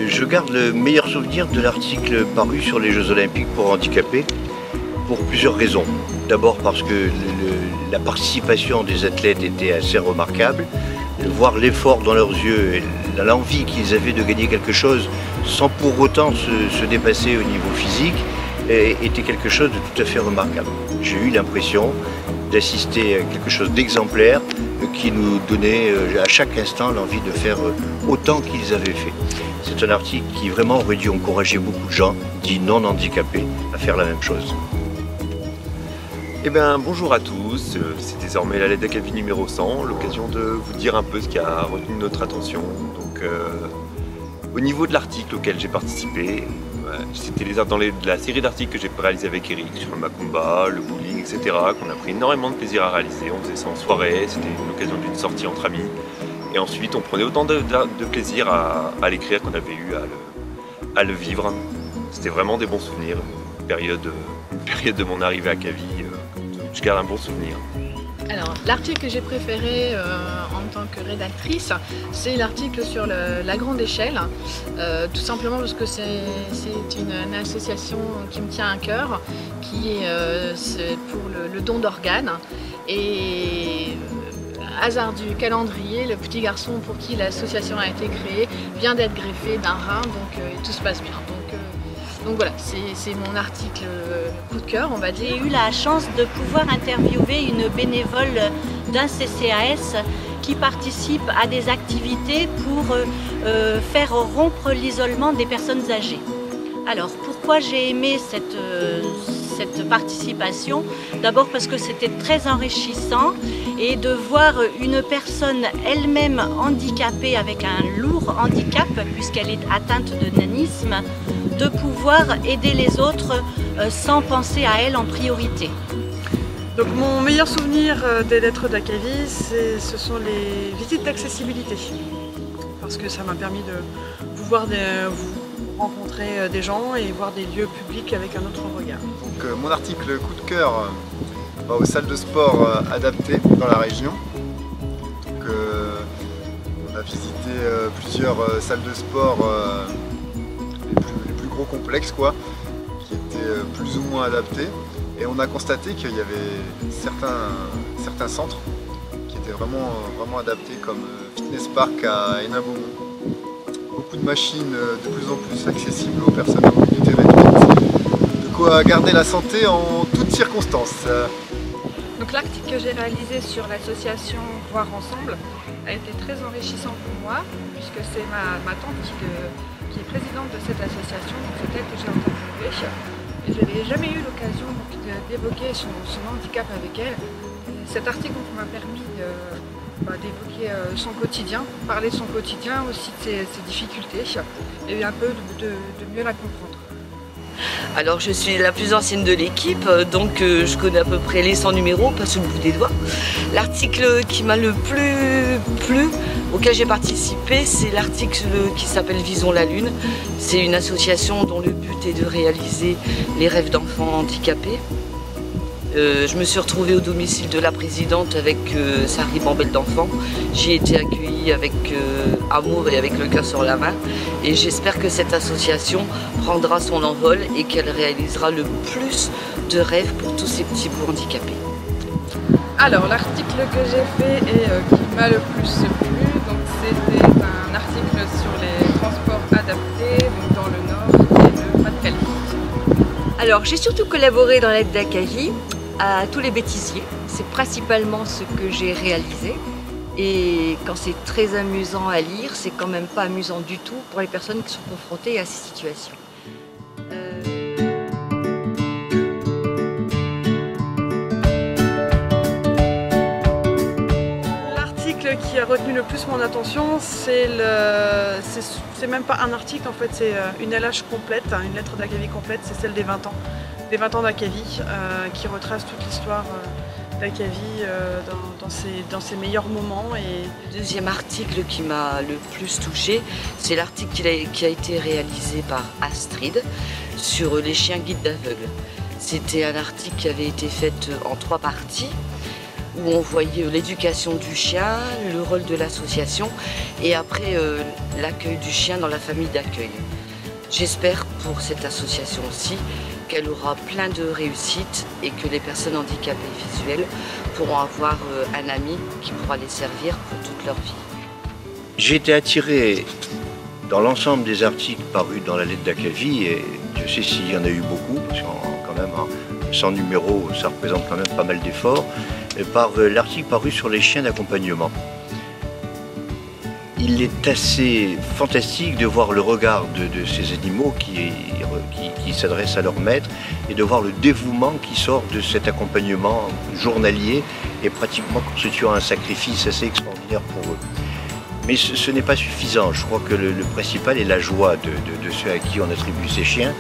Je garde le meilleur souvenir de l'article paru sur les Jeux Olympiques pour handicapés pour plusieurs raisons. D'abord parce que la participation des athlètes était assez remarquable. Voir l'effort dans leurs yeux et l'envie qu'ils avaient de gagner quelque chose sans pour autant se dépasser au niveau physique était quelque chose de tout à fait remarquable. J'ai eu l'impression d'assister à quelque chose d'exemplaire qui nous donnait à chaque instant l'envie de faire autant qu'ils avaient fait. C'est un article qui vraiment aurait dû encourager beaucoup de gens, dits non handicapés, à faire la même chose. Eh bien, bonjour à tous, c'est désormais la lettre d'Acavie numéro 100, l'occasion de vous dire un peu ce qui a retenu notre attention. Donc, au niveau de l'article auquel j'ai participé, c'était dans la série d'articles que j'ai réalisé avec Eric sur le Macumba, le bowling, etc., qu'on a pris énormément de plaisir à réaliser. On faisait ça en soirée, c'était l'occasion d'une sortie entre amis. Et ensuite, on prenait autant de plaisir à l'écrire qu'on avait eu à le vivre. C'était vraiment des bons souvenirs, une période de mon arrivée à Cavie. Je garde un bon souvenir. Alors, l'article que j'ai préféré en tant que rédactrice, c'est l'article sur la grande échelle, tout simplement parce que c'est une association qui me tient à cœur, qui est pour le don d'organes. Et hasard du calendrier, le petit garçon pour qui l'association a été créée vient d'être greffé d'un rein, donc tout se passe bien. Donc voilà, c'est mon article coup de cœur, on va dire. J'ai eu la chance de pouvoir interviewer une bénévole d'un CCAS qui participe à des activités pour faire rompre l'isolement des personnes âgées. Alors pourquoi j'ai aimé cette participation? D'abord parce que c'était très enrichissant et de voir une personne elle-même handicapée avec un lourd handicap puisqu'elle est atteinte de nanisme, de pouvoir aider les autres sans penser à elle en priorité. Donc mon meilleur souvenir des lettres d'Acavie, ce sont les visites d'accessibilité. Parce que ça m'a permis de pouvoir rencontrer des gens et voir des lieux publics avec un autre regard. Donc, mon article coup de cœur va aux salles de sport adaptées dans la région. Donc, on a visité plusieurs salles de sport les plus gros complexes qui étaient plus ou moins adaptés. Et on a constaté qu'il y avait certains centres qui étaient vraiment adaptés comme Fitness Park à Hénin-Beaumont. Beaucoup de machines de plus en plus accessibles aux personnes à mobilité réduite. De quoi garder la santé en toutes circonstances. Donc l'article que j'ai réalisé sur l'association Voir Ensemble a été très enrichissant pour moi, puisque c'est ma tante qui est présidente de cette association, donc c'est elle que j'ai interviewée. Et je n'avais jamais eu l'occasion d'évoquer son handicap avec elle. Et cet article m'a permis d'évoquer son quotidien, parler de son quotidien, aussi de ses difficultés, et un peu de mieux la comprendre. Alors je suis la plus ancienne de l'équipe, donc je connais à peu près les 100 numéros, pas sous le bout des doigts. L'article qui m'a le plus plu, auquel j'ai participé, c'est l'article qui s'appelle Visons la Lune. C'est une association dont le but est de réaliser les rêves d'enfants handicapés. Je me suis retrouvée au domicile de la présidente avec sa ribambelle d'enfants. J'y ai été accueillie avec amour et avec le cœur sur la main. Et j'espère que cette association prendra son envol et qu'elle réalisera le plus de rêves pour tous ces petits bouts handicapés. Alors l'article que j'ai fait et qui m'a le plus plu, c'était un article sur les transports adaptés donc dans le Nord et le Pas-de-Calais. Alors j'ai surtout collaboré dans l'aide d'Acavie à tous les bêtisiers. C'est principalement ce que j'ai réalisé. Et quand c'est très amusant à lire, c'est quand même pas amusant du tout pour les personnes qui sont confrontées à ces situations. L'article qui a retenu le plus mon attention, c'est même pas un article en fait, c'est une LH complète, une lettre d'Acavie complète, c'est celle des 20 ans. Des 20 ans d'Acavie, qui retrace toute l'histoire d'Acavie dans ses meilleurs moments. Et... Le deuxième article qui m'a le plus touchée, c'est l'article qui a été réalisé par Astrid sur les chiens guides d'aveugles. C'était un article qui avait été fait en 3 parties. où on voyait l'éducation du chien, le rôle de l'association et après l'accueil du chien dans la famille d'accueil. J'espère pour cette association aussi qu'elle aura plein de réussites et que les personnes handicapées visuelles pourront avoir un ami qui pourra les servir pour toute leur vie. J'ai été attiré dans l'ensemble des articles parus dans la lettre d'Acavie, et je sais s'il y en a eu beaucoup, parce qu'en quand même 100 numéros, ça représente quand même pas mal d'efforts, par l'article paru sur les chiens d'accompagnement. Il est assez fantastique de voir le regard de ces animaux qui s'adressent à leur maître et de voir le dévouement qui sort de cet accompagnement journalier et pratiquement constituant un sacrifice assez extraordinaire pour eux. Mais ce n'est pas suffisant. Je crois que le principal est la joie de ceux à qui on attribue ces chiens,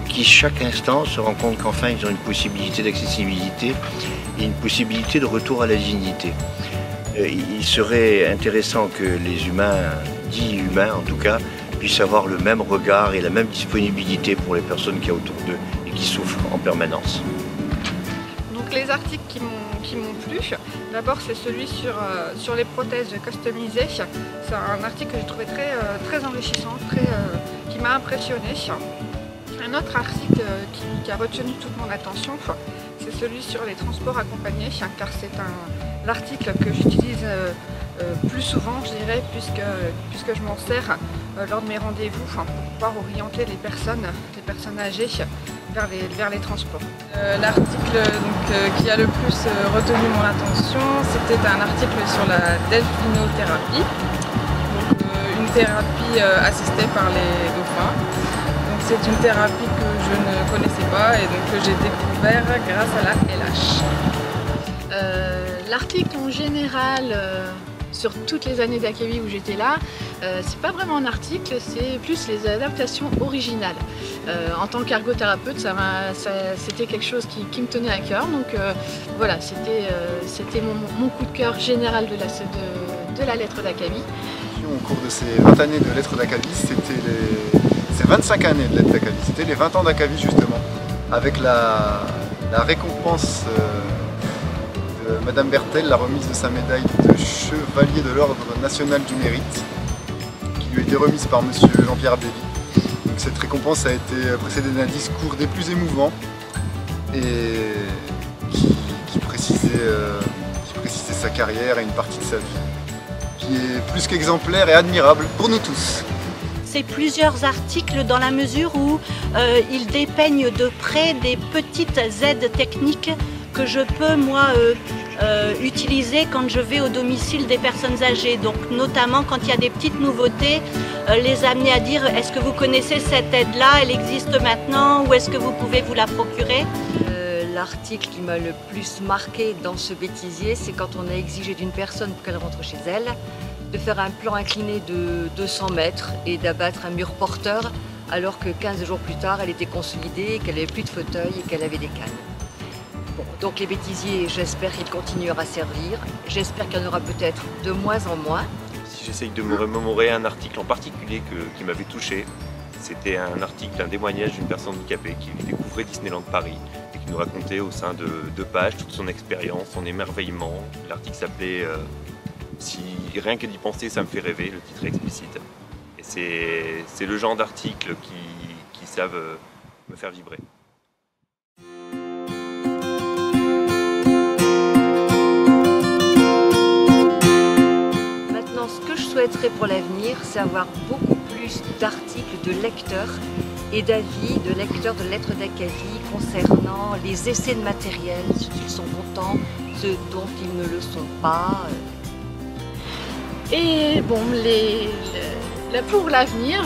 qui chaque instant se rendent compte qu'enfin ils ont une possibilité d'accessibilité et une possibilité de retour à la dignité. Il serait intéressant que les humains, dits humains en tout cas, puissent avoir le même regard et la même disponibilité pour les personnes qu'il y a autour d'eux et qui souffrent en permanence. Donc les articles qui m'ont plu, d'abord c'est celui sur les prothèses customisées. C'est un article que j'ai trouvé très enrichissant, qui m'a impressionné. Un autre article qui a retenu toute mon attention, c'est celui sur les transports accompagnés, car c'est l'article que j'utilise plus souvent, je dirais, puisque je m'en sers lors de mes rendez-vous pour pouvoir orienter les personnes âgées vers les transports. L'article qui a le plus retenu mon attention, c'était un article sur la delphinothérapie, une thérapie assistée par les dauphins. C'est une thérapie que je ne connaissais pas et donc que j'ai découvert grâce à la LH. L'article en général, sur toutes les années d'Acavie où j'étais là, c'est pas vraiment un article, c'est plus les adaptations originales. En tant qu'ergothérapeute, c'était quelque chose qui me tenait à cœur. Donc voilà, c'était mon coup de cœur général de la lettre d'Acavie. Au cours de ces 20 années de lettre d'Acavie, c'était ces 25 années de lettre d'Acavie, c'était les 20 ans d'Acavie justement, avec la récompense de Madame Bertel, la remise de sa médaille de chevalier de l'Ordre national du mérite, qui lui a été remise par Monsieur Jean-Pierre Bévy. Donc cette récompense a été précédée d'un discours des plus émouvants et qui précisait sa carrière et une partie de sa vie, qui est plus qu'exemplaire et admirable pour nous tous. C'est plusieurs articles dans la mesure où ils dépeignent de près des petites aides techniques que je peux moi utiliser quand je vais au domicile des personnes âgées. Donc notamment quand il y a des petites nouveautés, les amener à dire est-ce que vous connaissez cette aide-là, elle existe maintenant ou est-ce que vous pouvez vous la procurer? L'article qui m'a le plus marqué dans ce bêtisier, c'est quand on a exigé d'une personne pour qu'elle rentre chez elle de faire un plan incliné de 200 mètres et d'abattre un mur porteur alors que 15 jours plus tard, elle était consolidée, qu'elle n'avait plus de fauteuil et qu'elle avait des cannes. Bon, donc les bêtisiers, j'espère qu'ils continueront à servir. J'espère qu'il y en aura peut-être de moins en moins. Si j'essaye de me remémorer un article en particulier qui m'avait touché, c'était un article, un témoignage d'une personne handicapée qui découvrait Disneyland Paris et qui nous racontait au sein de 2 pages toute son expérience, son émerveillement. L'article s'appelait Si rien que d'y penser, ça me fait rêver, le titre est explicite. Et c'est le genre d'articles qui savent me faire vibrer. Maintenant, ce que je souhaiterais pour l'avenir, c'est avoir beaucoup plus d'articles de lecteurs et d'avis de lecteurs de lettres d'Acavie concernant les essais de matériel, ceux qui sont contents, ceux dont ils ne le sont pas. Et bon, pour l'avenir,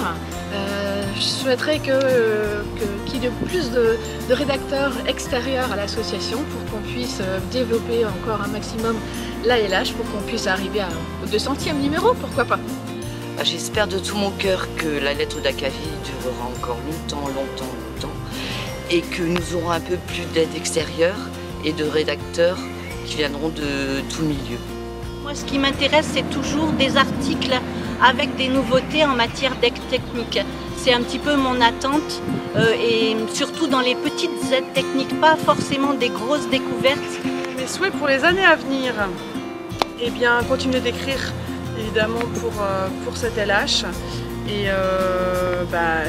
je souhaiterais qu'il y ait plus de rédacteurs extérieurs à l'association pour qu'on puisse développer encore un maximum la LH, pour qu'on puisse arriver au 200e numéro, pourquoi pas. J'espère de tout mon cœur que la lettre d'Acavie durera encore longtemps, et que nous aurons un peu plus d'aide extérieure et de rédacteurs qui viendront de tout milieu. Moi, ce qui m'intéresse, c'est toujours des articles avec des nouveautés en matière d'aide technique. C'est un petit peu mon attente et surtout dans les petites aides techniques, pas forcément des grosses découvertes, Mes souhaits pour les années à venir, eh bien, continuer d'écrire évidemment pour cette LH et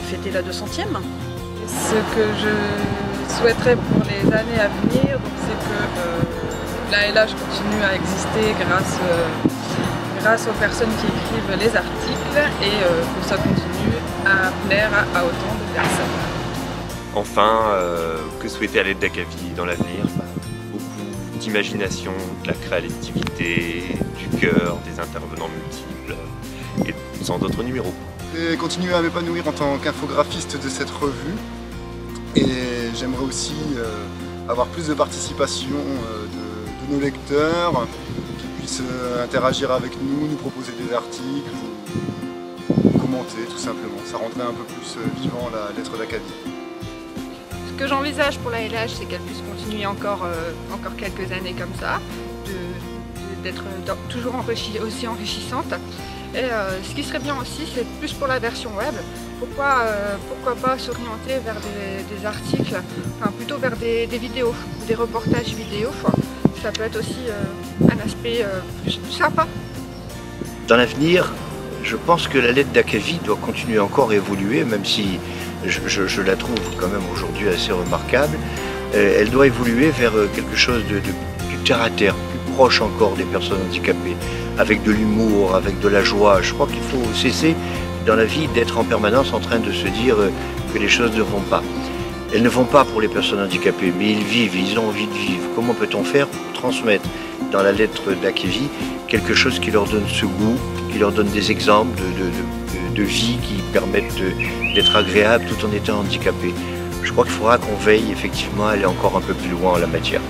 fêter la 200e. Ce que je souhaiterais pour les années à venir, c'est que la LH continue à exister grâce aux personnes qui écrivent les articles et que ça continue à plaire à autant de personnes. Enfin, que souhaiter à l'aide d'Akavi dans l'avenir? Beaucoup d'imagination, de la créativité, du cœur, des intervenants multiples et sans d'autres numéros. Et continuer à m'épanouir en tant qu'infographiste de cette revue. Et j'aimerais aussi avoir plus de participation de nos lecteurs, qui puissent interagir avec nous proposer des articles, ou commenter tout simplement. Ça rendrait un peu plus vivant la lettre d'Akavi. Ce que j'envisage pour la LH, c'est qu'elle puisse continuer encore quelques années comme ça, d'être toujours aussi enrichissante. Et ce qui serait bien aussi, c'est plus pour la version web. Pourquoi pas s'orienter vers des articles, enfin plutôt vers des vidéos, des reportages vidéo. Ça peut être aussi un aspect plus sympa. Dans l'avenir, je pense que la lettre d'Akavi doit continuer encore à évoluer, même si je la trouve quand même aujourd'hui assez remarquable. Elle doit évoluer vers quelque chose de plus terre à terre, plus proche encore des personnes handicapées, avec de l'humour, avec de la joie. Je crois qu'il faut cesser dans la vie d'être en permanence en train de se dire que les choses ne vont pas. Elles ne vont pas pour les personnes handicapées, mais ils vivent, ils ont envie de vivre. Comment peut-on faire pour transmettre dans la lettre d'Akavi quelque chose qui leur donne ce goût, qui leur donne des exemples de vie qui permettent d'être agréables tout en étant handicapés? Je crois qu'il faudra qu'on veille effectivement à aller encore un peu plus loin en la matière.